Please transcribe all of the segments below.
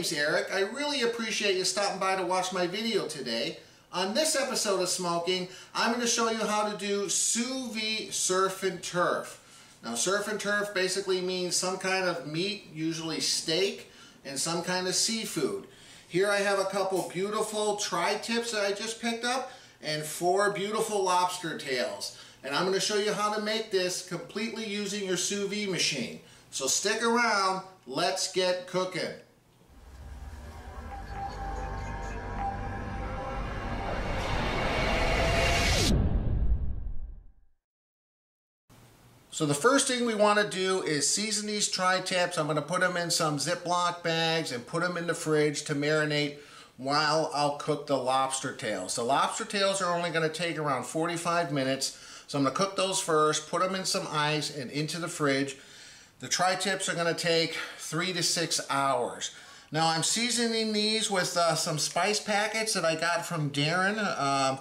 name's Eric. I really appreciate you stopping by to watch my video today. On this episode of Smo'King, I'm going to show you how to do sous vide surf and turf. Now, surf and turf basically means some kind of meat, usually steak, and some kind of seafood. Here I have a couple beautiful tri-tips that I just picked up and 4 beautiful lobster tails. And I'm going to show you how to make this completely using your sous vide machine. So stick around, let's get cooking. So the first thing we want to do is season these tri-tips. I'm going to put them in some Ziploc bags and put them in the fridge to marinate while I'll cook the lobster tails. The lobster tails are only going to take around 45 minutes. So I'm going to cook those first, put them in some ice and into the fridge. The tri-tips are going to take 3 to 6 hours. Now I'm seasoning these with some spice packets that I got from Darren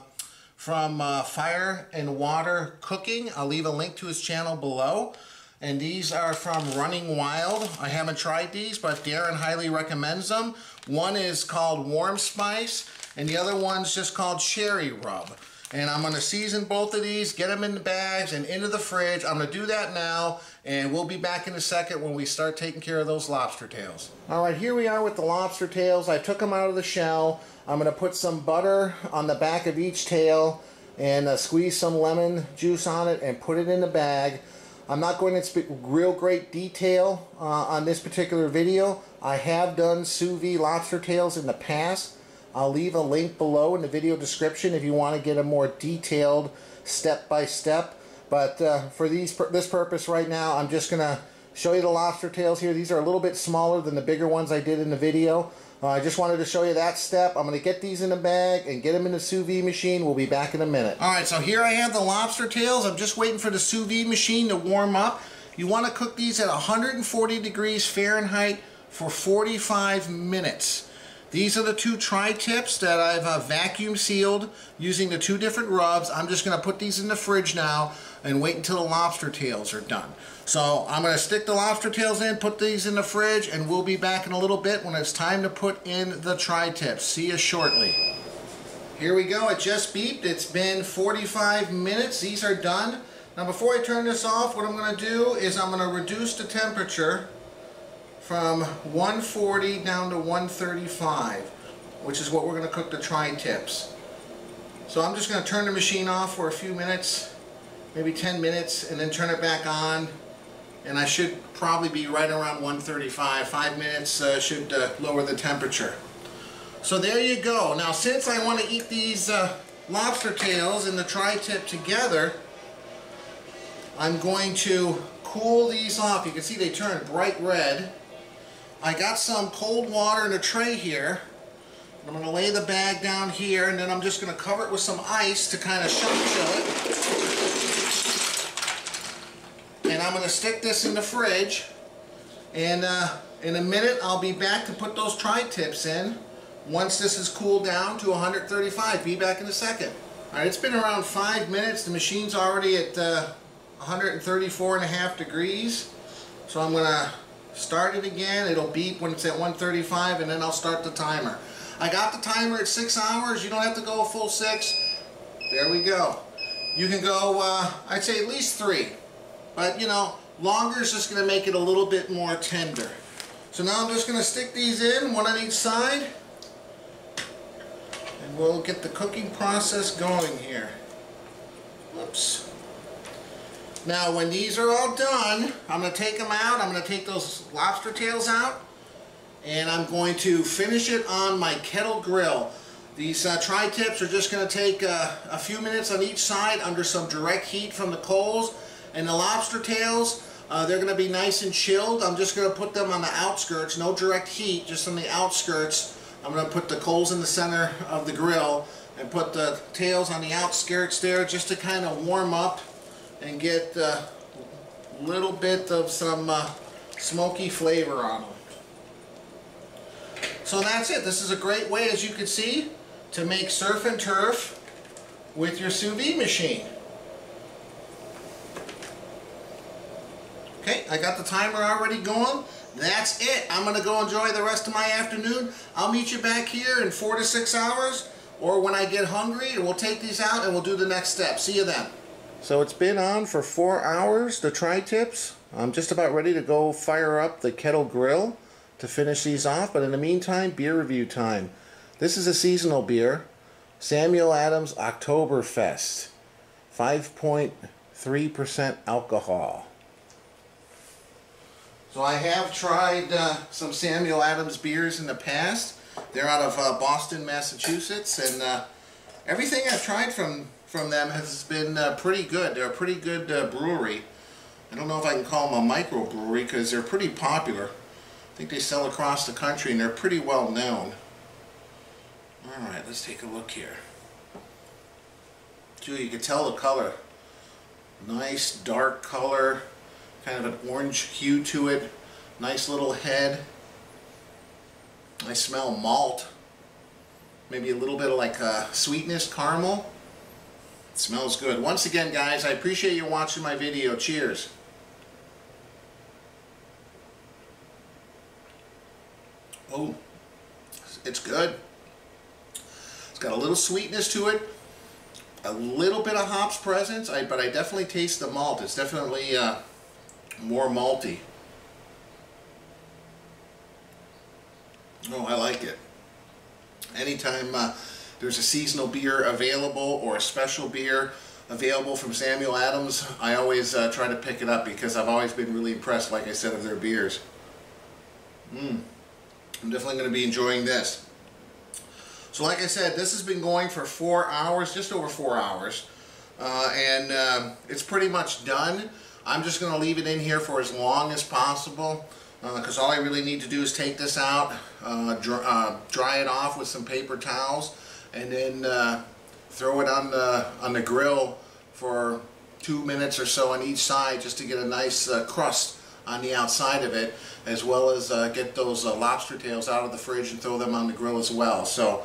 from Fire and Water Cooking. I'll leave a link to his channel below. And these are from Running Wild. I haven't tried these, but Darren highly recommends them. One is called Warm Spice, and the other one's just called Cherry Rub. And I'm going to season both of these, get them in the bags and into the fridge. I'm going to do that now, and we'll be back in a second when we start taking care of those lobster tails. Alright, here we are with the lobster tails. I took them out of the shell. I'm going to put some butter on the back of each tail and squeeze some lemon juice on it and put it in the bag. I'm not going to speak real great detail on this particular video. I have done sous vide lobster tails in the past. I'll leave a link below in the video description if you want to get a more detailed step-by-step. But for this purpose right now, I'm just going to show you the lobster tails here. These are a little bit smaller than the bigger ones I did in the video. I just wanted to show you that step. I'm going to get these in a bag and get them in the sous vide machine. We'll be back in a minute. Alright, so here I have the lobster tails. I'm just waiting for the sous vide machine to warm up. You want to cook these at 140 degrees Fahrenheit for 45 minutes. These are the 2 tri-tips that I've vacuum sealed using the 2 different rubs. I'm just going to put these in the fridge now and wait until the lobster tails are done. So I'm going to stick the lobster tails in, put these in the fridge, and we'll be back in a little bit when it's time to put in the tri-tips. See you shortly. Here we go. It just beeped. It's been 45 minutes. These are done. Now before I turn this off, what I'm going to do is I'm going to reduce the temperature from 140 down to 135, which is what we're going to cook the tri-tips. So I'm just going to turn the machine off for a few minutes, maybe 10 minutes, and then turn it back on, and I should probably be right around 135. 5 minutes should lower the temperature. So there you go. Now since I want to eat these lobster tails and the tri-tip together, I'm going to cool these off. You can see they turn bright red. I got some cold water in a tray here. I'm going to lay the bag down here, and then I'm just going to cover it with some ice to kind of shock chill it. And I'm going to stick this in the fridge, and in a minute I'll be back to put those tri-tips in once this is cooled down to 135. Be back in a second. Alright, it's been around 5 minutes. The machine's already at 134.5 degrees. So I'm going to start it again. It'll beep when it's at 135, and then I'll start the timer. I got the timer at 6 hours. You don't have to go a full 6. There we go. You can go, I'd say at least 3. But, you know, longer is just going to make it a little bit more tender. So now I'm just going to stick these in, one on each side. And we'll get the cooking process going here. Whoops. Now when these are all done, I'm going to take them out. I'm going to take those lobster tails out, and I'm going to finish it on my kettle grill. These tri-tips are just going to take a few minutes on each side under some direct heat from the coals, and the lobster tails, they're going to be nice and chilled. I'm just going to put them on the outskirts, no direct heat, just on the outskirts. I'm going to put the coals in the center of the grill and put the tails on the outskirts there just to kind of warm up and get a little bit of some smoky flavor on them. So that's it. This is a great way, as you can see, to make surf and turf with your sous vide machine. Okay, I got the timer already going, that's it. I'm going to go enjoy the rest of my afternoon. I'll meet you back here in 4 to 6 hours, or when I get hungry, and we'll take these out and we'll do the next step. See you then. So it's been on for 4 hours, the tri-tips. I'm just about ready to go fire up the kettle grill to finish these off, but in the meantime, beer review time. This is a seasonal beer, Samuel Adams Oktoberfest, 5.3% alcohol. So I have tried some Samuel Adams beers in the past. They're out of Boston, Massachusetts, and everything I've tried from them has been pretty good. They're a pretty good brewery. I don't know if I can call them a microbrewery because they're pretty popular. I think they sell across the country and they're pretty well known. Alright, let's take a look here. Gee, you can tell the color. Nice dark color, kind of an orange hue to it. Nice little head. I smell malt. Maybe a little bit of like sweetness, caramel. It smells good. Once again, guys, I appreciate you watching my video. Cheers. Oh, it's good. It's got a little sweetness to it, a little bit of hops presence, but I definitely taste the malt. It's definitely more malty. Oh, I like it. Anytime there's a seasonal beer available or a special beer available from Samuel Adams, I always try to pick it up because I've always been really impressed, like I said, of their beers. I'm definitely going to be enjoying this. So like I said, this has been going for 4 hours, just over 4 hours, and it's pretty much done. I'm just going to leave it in here for as long as possible because all I really need to do is take this out, dry it off with some paper towels, and then throw it on the grill for 2 minutes or so on each side just to get a nice crust on the outside of it, as well as get those lobster tails out of the fridge and throw them on the grill as well. So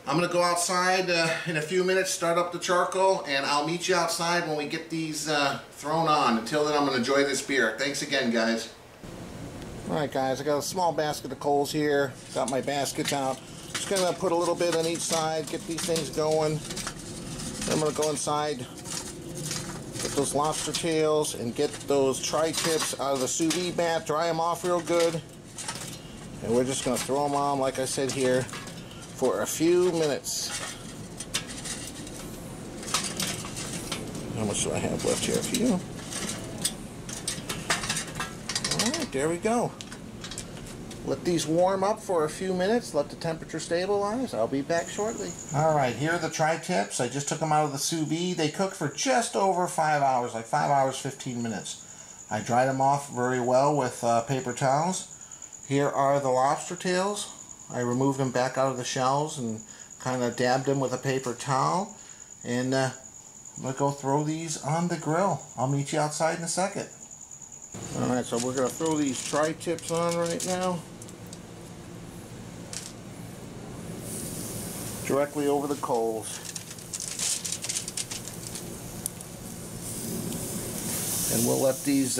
I'm going to go outside in a few minutes, start up the charcoal, and I'll meet you outside when we get these thrown on. Until then, I'm going to enjoy this beer. Thanks again, guys. Alright guys, I got a small basket of coals here. Got my baskets out. Just going to put a little bit on each side, get these things going. Then I'm going to go inside, get those lobster tails, and get those tri-tips out of the sous vide mat, dry them off real good. And we're just going to throw them on, like I said here, for a few minutes. How much do I have left here? A few. Alright, there we go. Let these warm up for a few minutes, let the temperature stabilize. I'll be back shortly. Alright, here are the tri-tips. I just took them out of the sous vide. They cook for just over 5 hours, like 5 hours, 15 minutes. I dried them off very well with paper towels. Here are the lobster tails. I removed them back out of the shells and kind of dabbed them with a paper towel. And I'm going to go throw these on the grill. I'll meet you outside in a second. Alright, so we're going to throw these tri-tips on right now. Directly over the coals. And we'll let these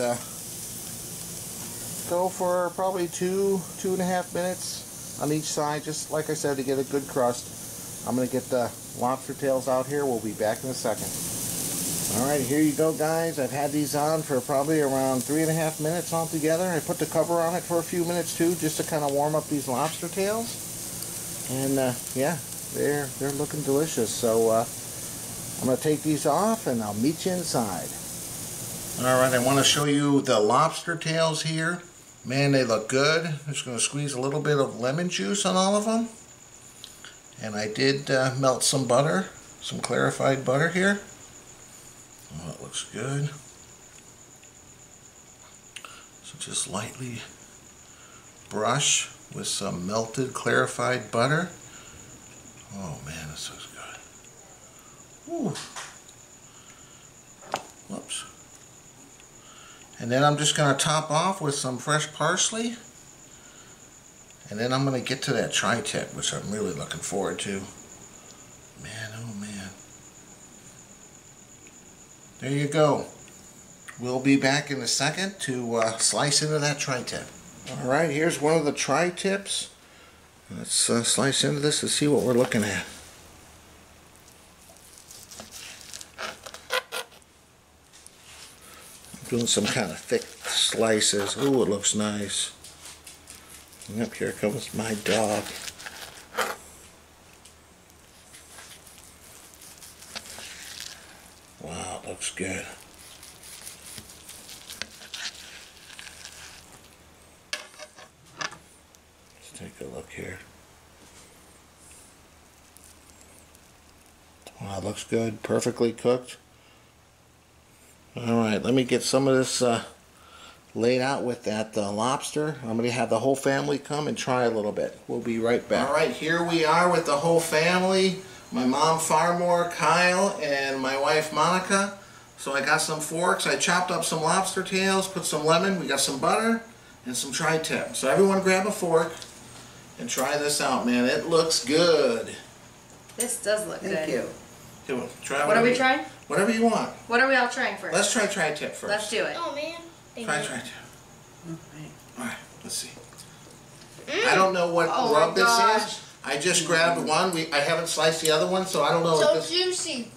go for probably 2.5 minutes on each side, just like I said, to get a good crust. I'm going to get the lobster tails out here. We'll be back in a second. Alright, here you go, guys. I've had these on for probably around 3.5 minutes altogether. I put the cover on it for a few minutes too, just to kind of warm up these lobster tails. And yeah, they're looking delicious. So I'm going to take these off and I'll meet you inside. Alright, I want to show you the lobster tails here. Man, they look good. I'm just going to squeeze a little bit of lemon juice on all of them. And I did melt some butter, some clarified butter here. Oh, it looks good. So just lightly brush with some melted clarified butter. Oh man, this looks good. Ooh. Whoops. And then I'm just going to top off with some fresh parsley. And then I'm going to get to that tri-tip, which I'm really looking forward to. Man, oh man. There you go. We'll be back in a second to slice into that tri-tip. Alright, here's one of the tri-tips. Let's slice into this to see what we're looking at. I'm doing some kind of thick slices. Ooh, it looks nice. And up here comes my dog. Wow, it looks good. Take a look here. Wow, looks good. Perfectly cooked. Alright, let me get some of this laid out with that lobster. I'm going to have the whole family come and try a little bit. We'll be right back. Alright, here we are with the whole family. My mom, Farmore, Kyle, and my wife, Monica. So I got some forks. I chopped up some lobster tails, put some lemon. We got some butter and some tri-tip. So everyone grab a fork and try this out, man. It looks good. This does look good. Thank you. Come on, try What are we trying? Whatever you want. What are we all trying first? Let's try tri-tip first. Let's do it. Oh man. Try tri-tip. Okay. Alright, let's see. I don't know what rub this is. I just grabbed one. I haven't sliced the other one, so I don't know So what this juicy.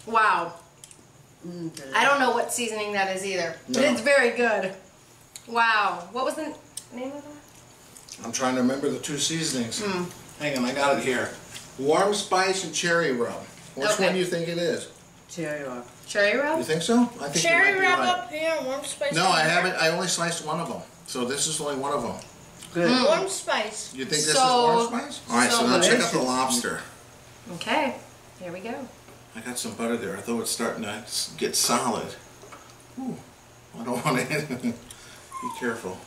Wow. I don't know what seasoning that is either, but No. it's very good. Wow. What was the name of that? I'm trying to remember the two seasonings. Hang on, I got it here. Warm spice and cherry rub. Which Okay. one do you think it is? Cherry rub. Cherry rub? You think so? I think Cherry you might be rub right. up here, warm spice. No, I up here. haven't. I only sliced one of them. So this is only one of them. Good. Warm spice. You think this is So- warm spice? Alright, so now check out the lobster. Okay. Here we go. I got some butter there, although it's starting to get solid. Ooh, I don't want to hit it. Be careful.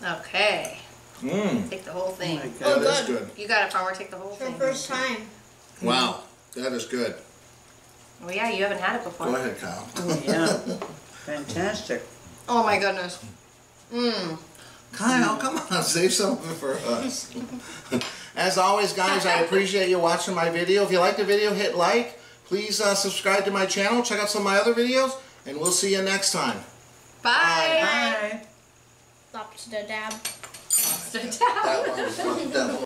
Okay. Mmm. Take the whole Oh thing. my That God. is good. good. You got it, Farmer. Take the whole For thing. the first time. Wow, that is good. Oh yeah, you haven't had it before. Go ahead, Kyle. Oh, yeah. Fantastic. Oh my goodness. Mmm. Kyle, come on, save some of it for us. As always, guys, I appreciate you watching my video. If you like the video, hit like. Please subscribe to my channel. Check out some of my other videos, and we'll see you next time. Bye. Bye. Lobster dab. Lobster Tails. That one was